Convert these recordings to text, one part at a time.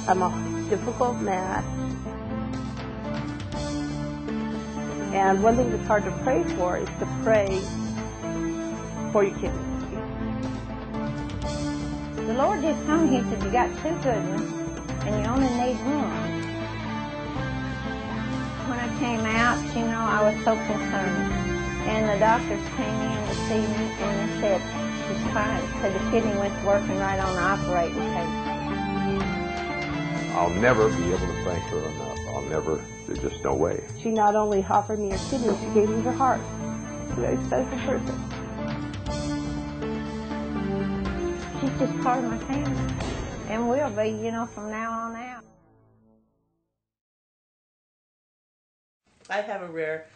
I'm a difficult match. And one thing that's hard to pray for is to pray for your kidneys. The Lord just told me, He said, you got two good ones, and you only need one. When I came out, I was so concerned. And the doctors came in to see me, and they said, she's fine. Said the kidney was working right on the operating table. I'll never be able to thank her enough. There's just no way. She not only offered me her kidney, she gave me her heart. She's a very special person. She's just part of my family, and will be, from now on out. I have a rare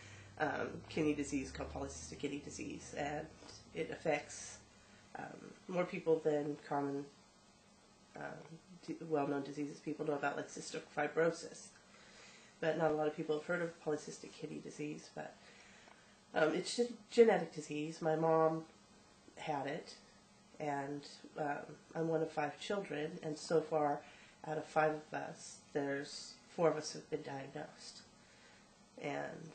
kidney disease called polycystic kidney disease, and it affects more people than common well-known diseases people know about, like cystic fibrosis. But not a lot of people have heard of polycystic kidney disease, but it's a genetic disease. My mom had it, and I'm one of 5 children, and so far, out of 5 of us, there's 4 of us have been diagnosed. And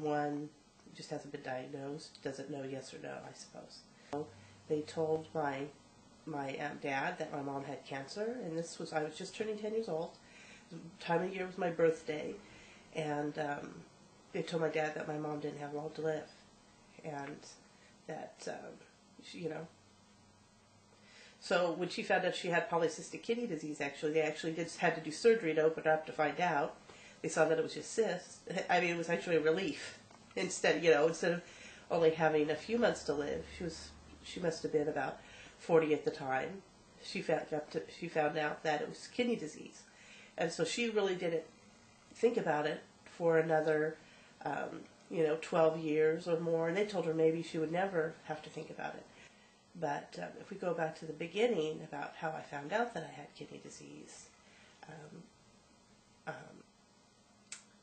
one just hasn't been diagnosed, doesn't know yes or no, I suppose. So they told my dad that my mom had cancer, and I was just turning 10 years old. The time of year was my birthday, and they told my dad that my mom didn't have long to live, and that, So when she found out she had polycystic kidney disease, they actually had to do surgery to open her up to find out. They saw that it was just cysts. I mean, it was actually a relief. Instead of only having a few months to live, she must have been about 40 at the time. She found out that it was kidney disease, and so she really didn't think about it for another, 12 years or more. And they told her maybe she would never have to think about it. But if we go back to the beginning about how I found out that I had kidney disease,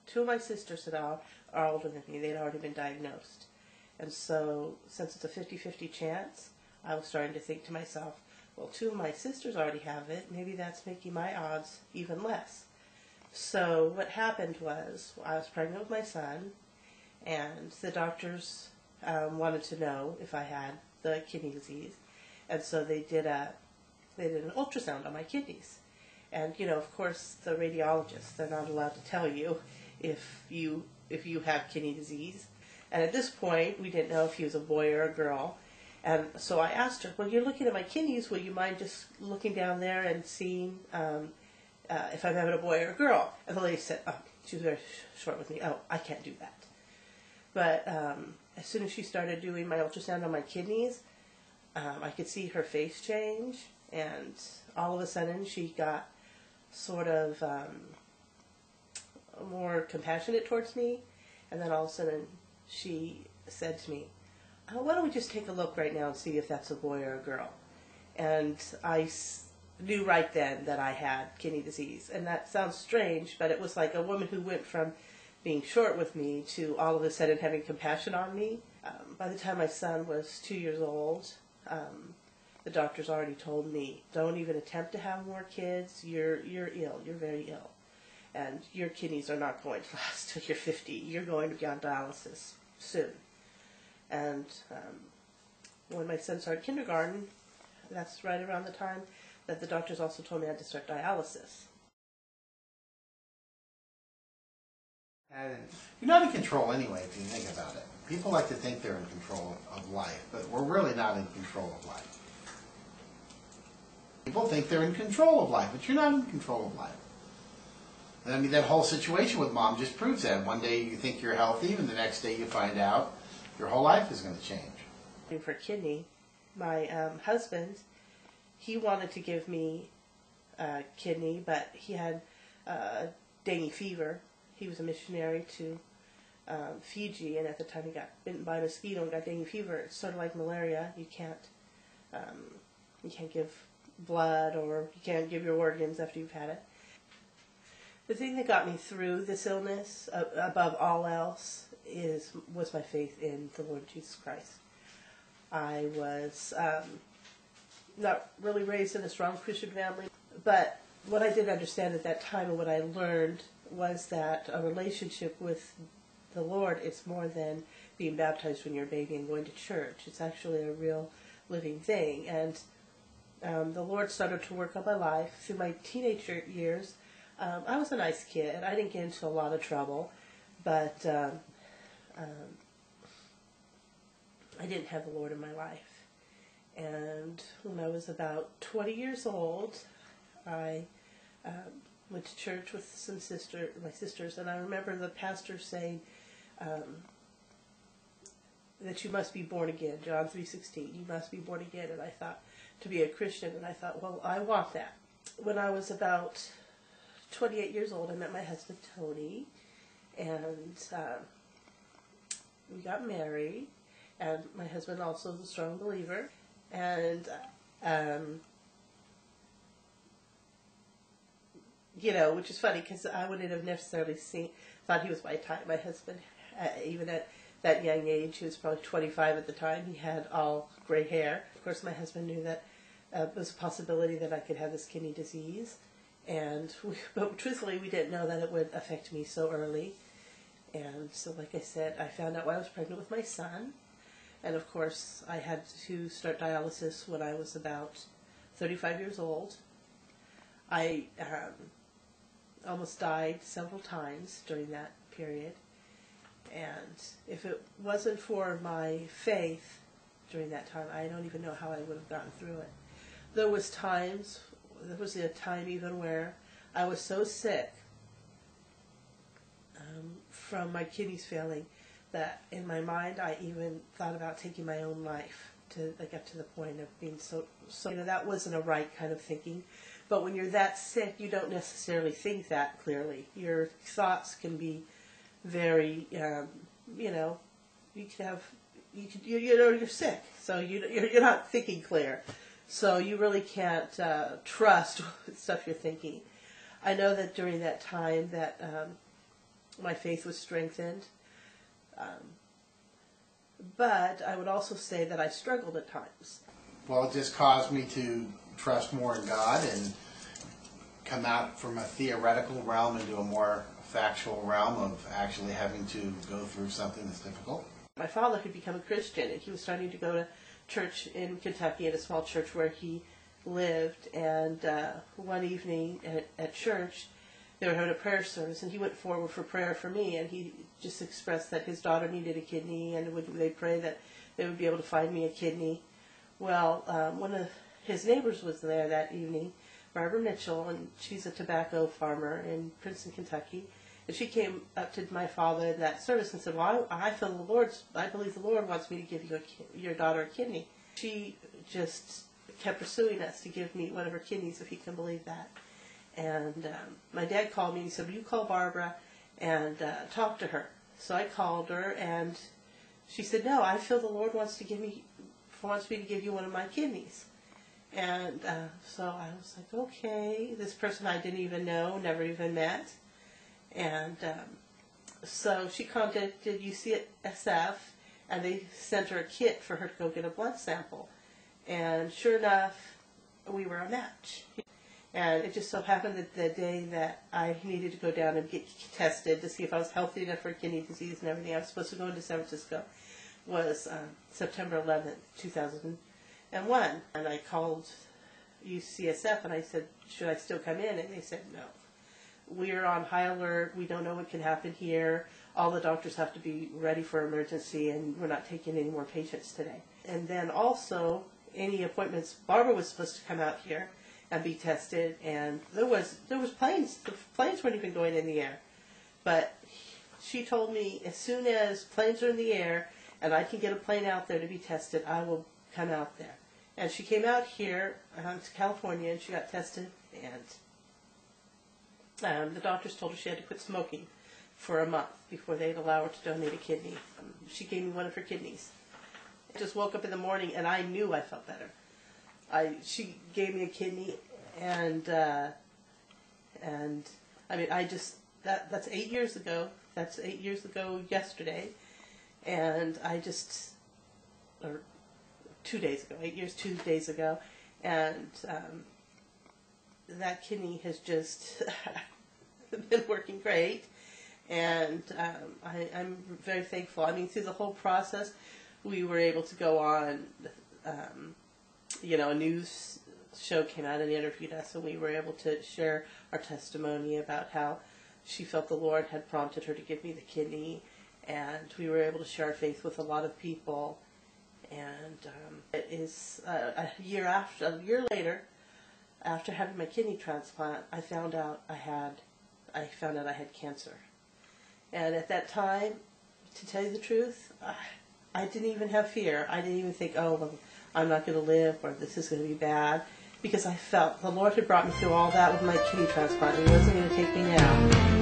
2 of my sisters are older than me. They'd already been diagnosed. And so, since it's a 50-50 chance, I was starting to think to myself, well, 2 of my sisters already have it. Maybe that's making my odds even less. So what happened was, I was pregnant with my son, and the doctors wanted to know if I had the kidney disease. And so they did an ultrasound on my kidneys. And, of course, the radiologists, they're not allowed to tell you if you have kidney disease. And at this point, we didn't know if he was a boy or a girl. And so I asked her, well, you're looking at my kidneys, will you mind just looking down there and seeing if I'm having a boy or a girl? And the lady said, she was very short with me, I can't do that. But as soon as she started doing my ultrasound on my kidneys, I could see her face change, and all of a sudden she got sort of more compassionate towards me, and then all of a sudden she said to me, why don't we just take a look right now and see if that's a boy or a girl? And I knew right then that I had kidney disease. And that sounds strange, but it was like a woman who went from being short with me to all of a sudden having compassion on me. By the time my son was 2 years old, the doctors already told me, don't even attempt to have more kids. You're ill. You're very ill. And your kidneys are not going to last till you're 50. You're going to be on dialysis soon. And when my son started kindergarten, that's right around the time that the doctors also told me I had to start dialysis. You're not in control anyway, if you think about it. People like to think they're in control of life, but we're really not in control of life. People think they're in control of life, but you're not in control of life. And I mean, that whole situation with Mom just proves that. One day you think you're healthy, and the next day you find out your whole life is going to change. For kidney, my husband, he wanted to give me a kidney, but he had dengue fever. He was a missionary to Fiji, and at the time he got bitten by a mosquito and got dengue fever. It's sort of like malaria. You can't give blood, or you can't give your organs after you've had it. The thing that got me through this illness, above all else, was my faith in the Lord Jesus Christ. I was not really raised in a strong Christian family, but what I didn't understand at that time and what I learned was that a relationship with the Lord is more than being baptized when you're a baby and going to church. It's actually a real living thing. And the Lord started to work on my life through my teenager years. I was a nice kid. I didn't get into a lot of trouble, but I didn't have the Lord in my life. And when I was about 20 years old, I went to church with my sisters, and I remember the pastor saying that you must be born again, John 3:16, you must be born again. And I thought, to be a Christian, and I thought, well, I want that. When I was about 28 years old, I met my husband, Tony, and we got married, and my husband also was a strong believer, and you know, which is funny because I wouldn't have necessarily thought he was my type. My husband, even at that young age, he was probably 25 at the time, he had all gray hair. Of course, my husband knew that there was a possibility that I could have this kidney disease, but truthfully, we didn't know that it would affect me so early. And so, like I said, I found out while I was pregnant with my son, and of course, I had to start dialysis when I was about 35 years old. I almost died several times during that period, and if it wasn't for my faith during that time, I don't even know how I would have gotten through it. There was a time even where I was so sick from my kidneys failing that in my mind I even thought about taking my own life. I got to the point of being so you know, that wasn't a right kind of thinking. But when you're that sick, you don't necessarily think that clearly. Your thoughts can be very, you know, you're sick, so you're not thinking clear. So you really can't trust stuff you're thinking. I know that during that time that my faith was strengthened, but I would also say that I struggled at times. Well, it just caused me to trust more in God and come out from a theoretical realm into a more factual realm of actually having to go through something that's difficult. My father had become a Christian, and he was starting to go to church in Kentucky, at a small church where he lived, and one evening at church, they were having a prayer service, and he went forward for prayer for me, and he just expressed that his daughter needed a kidney, and they pray that they would be able to find me a kidney. Well, one of his neighbors was there that evening, Barbara Mitchell, and she's a tobacco farmer in Princeton, Kentucky. And she came up to my father in that service and said, "Well, I believe the Lord wants me to give your daughter a kidney." She just kept pursuing us to give me one of her kidneys, if you can believe that. And my dad called me and he said, "Will you call Barbara and talk to her?" So I called her, and she said, "No, I feel the Lord wants me to give you one of my kidneys." And so I was like, okay, this person I didn't even know, never even met. And so she contacted UCSF, and they sent her a kit for her to go get a blood sample. And sure enough, we were a match. And it just so happened that the day that I needed to go down and get tested to see if I was healthy enough for kidney disease and everything, I was supposed to go into San Francisco, was September 11th, 2001. And I called UCSF and I said, "Should I still come in?" And they said, "No. We're on high alert. We don't know what can happen here. All the doctors have to be ready for emergency, and we're not taking any more patients today." And then also, any appointments, Barbara was supposed to come out here and be tested, and there was planes. The planes weren't even going in the air. But she told me, as soon as planes are in the air and I can get a plane out there to be tested, I will come out there. And she came out here to California, and she got tested, and the doctors told her she had to quit smoking for a month before they'd allow her to donate a kidney. She gave me one of her kidneys. I just woke up in the morning, and I knew I felt better. She gave me a kidney, and I mean, that's 8 years ago. That's 8 years ago yesterday, and or 2 days ago, 8 years, 2 days ago, and that kidney has just been working great, and I'm very thankful. I mean, through the whole process, we were able to go on, a news show came out and interviewed us, and we were able to share our testimony about how she felt the Lord had prompted her to give me the kidney, and we were able to share our faith with a lot of people. And it is a year later, after having my kidney transplant, I found out I had cancer. And at that time, to tell you the truth, I didn't even have fear. I didn't even think, oh, well, I'm not going to live, or this is going to be bad, because I felt the Lord had brought me through all that with my kidney transplant, and He wasn't going to take me now.